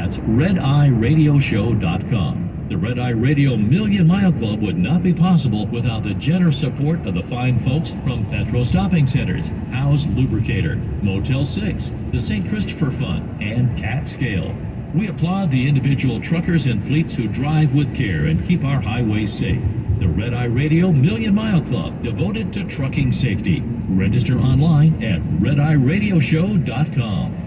That's RedEyeRadioshow.com. The Red Eye Radio Million Mile Club would not be possible without the generous support of the fine folks from Petro Stopping Centers, House Lubricator, Motel 6, the St. Christopher Fund, and Cat Scale. We applaud the individual truckers and fleets who drive with care and keep our highways safe. The Red Eye Radio Million Mile Club, devoted to trucking safety. Register online at RedEyeRadioshow.com.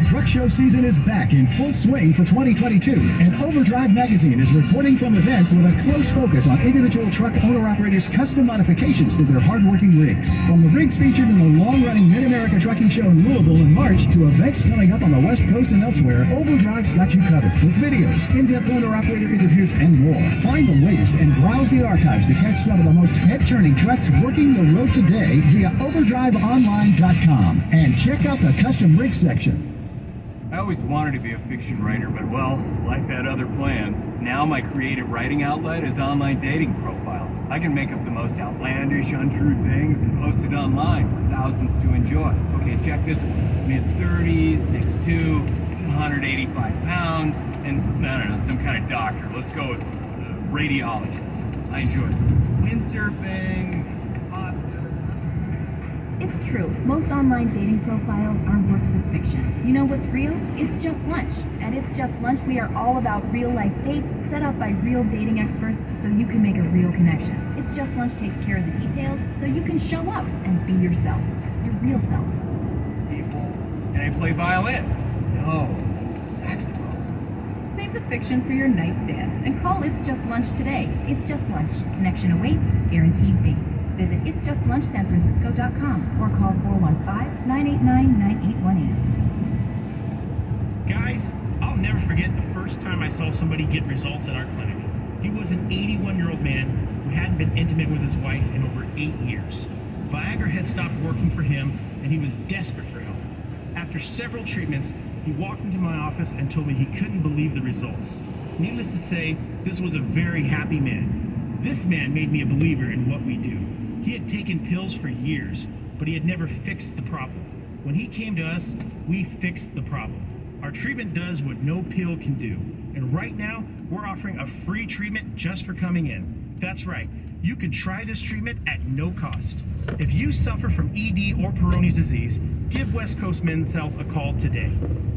Truck show season is back in full swing for 2022, and Overdrive Magazine is reporting from events with a close focus on individual truck owner-operators' custom modifications to their hardworking rigs. From the rigs featured in the long-running Mid-America Trucking Show in Louisville in March to events coming up on the West Coast and elsewhere, Overdrive's got you covered with videos, in-depth owner-operator interviews, and more. Find the latest and browse the archives to catch some of the most head-turning trucks working the road today via overdriveonline.com, and check out the custom rig section. I always wanted to be a fiction writer, but well, life had other plans. Now my creative writing outlet is online dating profiles. I can make up the most outlandish, untrue things and post it online for thousands to enjoy. Okay, check this one. Mid-30s, 6'2", 185 pounds, and I don't know, some kind of doctor. Let's go with radiologist. I enjoy windsurfing, pasta. It's true. Most online dating profiles are works of fiction. You know what's real? It's Just Lunch. At It's Just Lunch, we are all about real-life dates set up by real dating experts so you can make a real connection. It's Just Lunch takes care of the details so you can show up and be yourself. Your real self. People. And I play violin. No, saxophone. Save the fiction for your nightstand and call It's Just Lunch today. It's Just Lunch. Connection awaits. Guaranteed dates. Visit itsjustlunchsanfrancisco.com or call 415-989-9818. Guys, I'll never forget the first time I saw somebody get results at our clinic. He was an 81-year-old man who hadn't been intimate with his wife in over 8 years. Viagra had stopped working for him, and he was desperate for help. After several treatments, he walked into my office and told me he couldn't believe the results. Needless to say, this was a very happy man. This man made me a believer in what we do. He had taken pills for years, but he had never fixed the problem. When he came to us, we fixed the problem. Our treatment does what no pill can do. And right now, we're offering a free treatment just for coming in. That's right. You can try this treatment at no cost. If you suffer from ED or Peyronie's disease, give West Coast Men's Health a call today.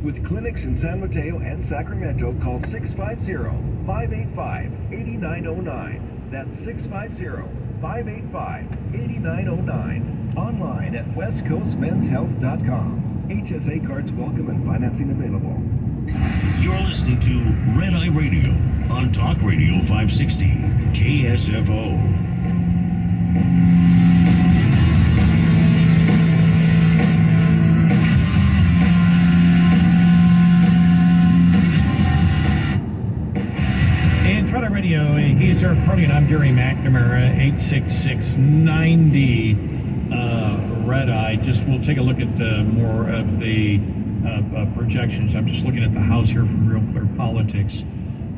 With clinics in San Mateo and Sacramento, call 650-585-8909. That's 650-585-8909. Online at westcoastmenshealth.com. HSA cards welcome and financing available. You're listening to Red Eye Radio on Talk Radio 560 KSFO. Red Eye Radio, he's our party, and I'm Gary McNamara, 86690 Red Eye. We'll take a look at more of the projections. I'm just looking at the House here from Real Clear Politics,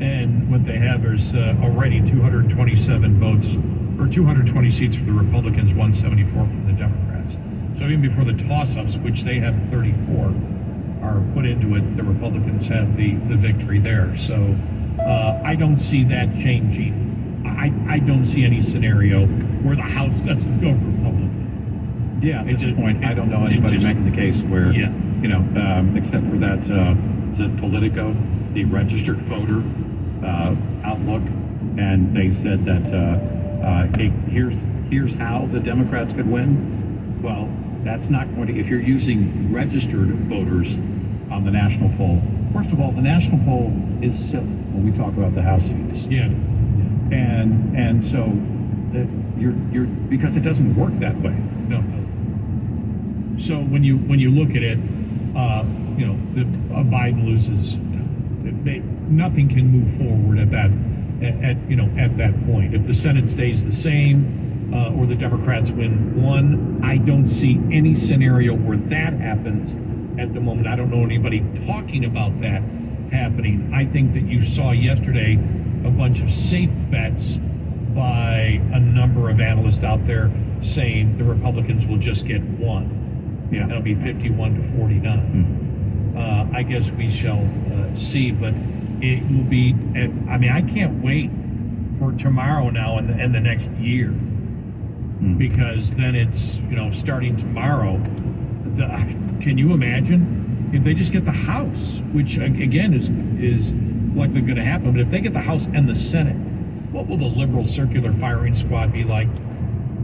and what they have is already 227 votes, or 220 seats for the Republicans, 174 from the Democrats. So even before the toss-ups, which they have 34, are put into it, the Republicans have the victory there. So I don't see that changing. I don't see any scenario where the House doesn't go Republican. Yeah, at this point, I don't know anybody making the case where, except for that, is it Politico, the registered voter outlook, and they said that hey, here's how the Democrats could win. Well, that's not going to, if you're using registered voters on the national poll. First of all, the national poll is silly when we talk about the House seats. Yeah. And so you're because it doesn't work that way. No. So when you look at it, Biden loses. Nothing can move forward at that point. If the Senate stays the same, or the Democrats win one, I don't see any scenario where that happens at the moment. I don't know anybody talking about that happening. I think that you saw yesterday a bunch of safe bets by a number of analysts out there saying the Republicans will just get one. Yeah. That'll be 51 to 49. I guess we shall see. But it will be. I mean, I can't wait for tomorrow now and the next year, because then it's starting tomorrow. Can you imagine if they just get the House, which again is likely going to happen? But if they get the House and the Senate, what will the liberal circular firing squad be like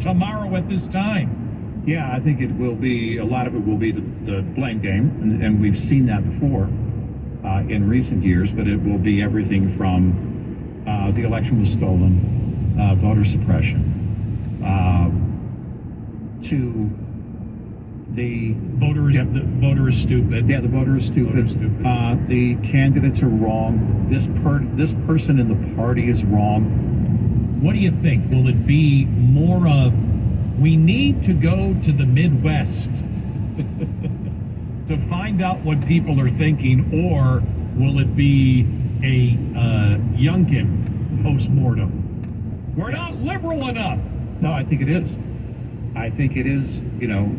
tomorrow at this time? Yeah, I think it will be, a lot of it will be the blame game, and we've seen that before in recent years, but it will be everything from the election was stolen, voter suppression, to the voter is stupid. Yeah, the voter is stupid. The candidates are wrong. This person in the party is wrong. What do you think? Will it be more of, we need to go to the Midwest to find out what people are thinking, or will it be a Youngkin post-mortem? We're not liberal enough. No, I think it is. I think it is,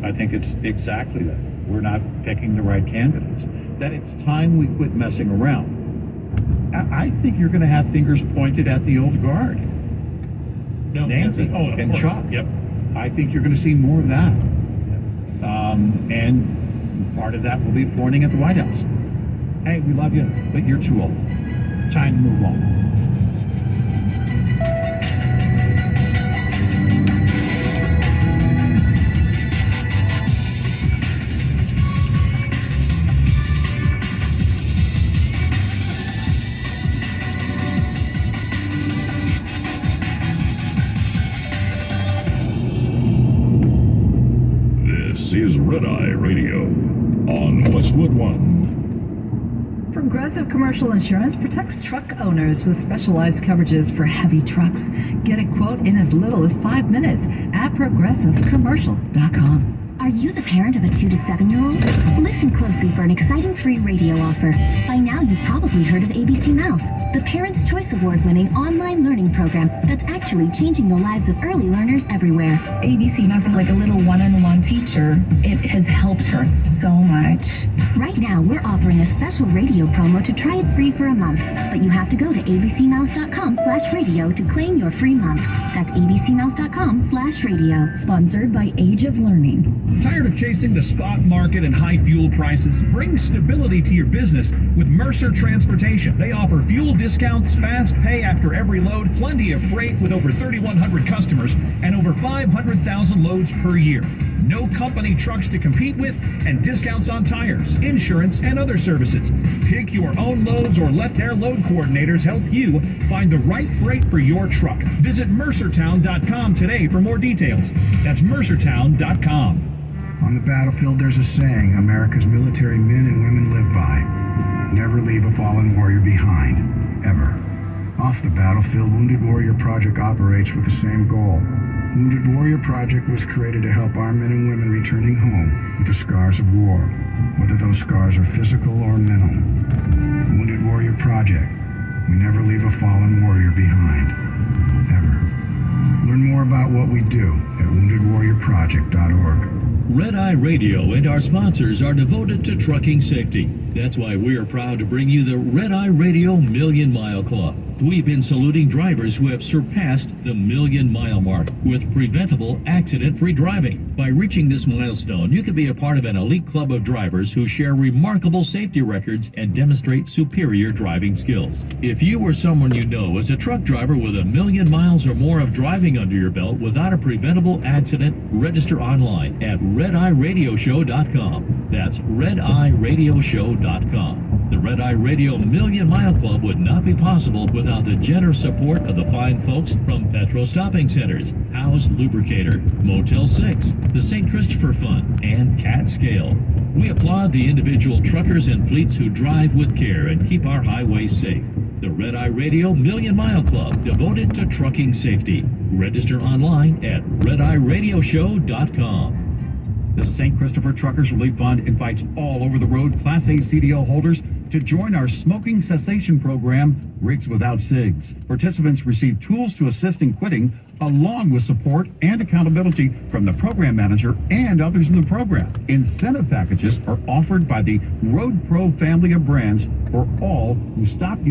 I think it's exactly that. We're not picking the right candidates. That it's time we quit messing around. I think you're going to have fingers pointed at the old guard. No, Nancy and course. Chuck. Yep. I think you're going to see more of that. And part of that will be pointing at the White House. Hey, we love you, but you're too old. Time to move on. This is Red Eye Radio on Westwood One. Progressive Commercial Insurance protects truck owners with specialized coverages for heavy trucks. Get a quote in as little as 5 minutes at progressivecommercial.com. Are you the parent of a 2 to 7-year-old? Listen closely for an exciting free radio offer. By now, you've probably heard of ABC Mouse, the Parents' Choice Award-winning online learning program that's actually changing the lives of early learners everywhere. ABC Mouse is like a little one-on-one teacher. It has helped her so much. Right now, we're offering a special radio promo to try it free for a month, but you have to go to abcmouse.com/radio to claim your free month. That's abcmouse.com/radio. Sponsored by Age of Learning. Tired of chasing the spot market and high fuel prices? Bring stability to your business with Mercer Transportation. They offer fuel discounts, fast pay after every load, plenty of freight with over 3,100 customers, and over 500,000 loads per year. No company trucks to compete with, and discounts on tires, insurance, and other services. Pick your own loads or let their load coordinators help you find the right freight for your truck. Visit mercertown.com today for more details. That's mercertown.com. On the battlefield, there's a saying America's military men and women live by. Never leave a fallen warrior behind, ever. Off the battlefield, Wounded Warrior Project operates with the same goal. Wounded Warrior Project was created to help our men and women returning home with the scars of war, whether those scars are physical or mental. Wounded Warrior Project. We never leave a fallen warrior behind, ever. Learn more about what we do at woundedwarriorproject.org. Red Eye Radio and our sponsors are devoted to trucking safety. That's why we are proud to bring you the Red Eye Radio Million Mile Club. We've been saluting drivers who have surpassed the million-mile mark with preventable, accident-free driving. By reaching this milestone, you can be a part of an elite club of drivers who share remarkable safety records and demonstrate superior driving skills. If you or someone you know is a truck driver with 1 million miles or more of driving under your belt without a preventable accident, register online at redeyeradioshow.com. That's redeyeradioshow.com. The Red Eye Radio Million Mile Club would not be possible without the generous support of the fine folks from Petrol Stopping Centers, House Lubricator, Motel 6, the St. Christopher Fund, and Cat Scale. We applaud the individual truckers and fleets who drive with care and keep our highways safe. The Red Eye Radio Million Mile Club, devoted to trucking safety. Register online at redeyeradioshow.com. The St. Christopher Truckers Relief Fund invites all over-the-road Class A CDL holders to join our smoking cessation program, Rigs Without Cigs. Participants receive tools to assist in quitting, along with support and accountability from the program manager and others in the program. Incentive packages are offered by the Road Pro family of brands for all who stop using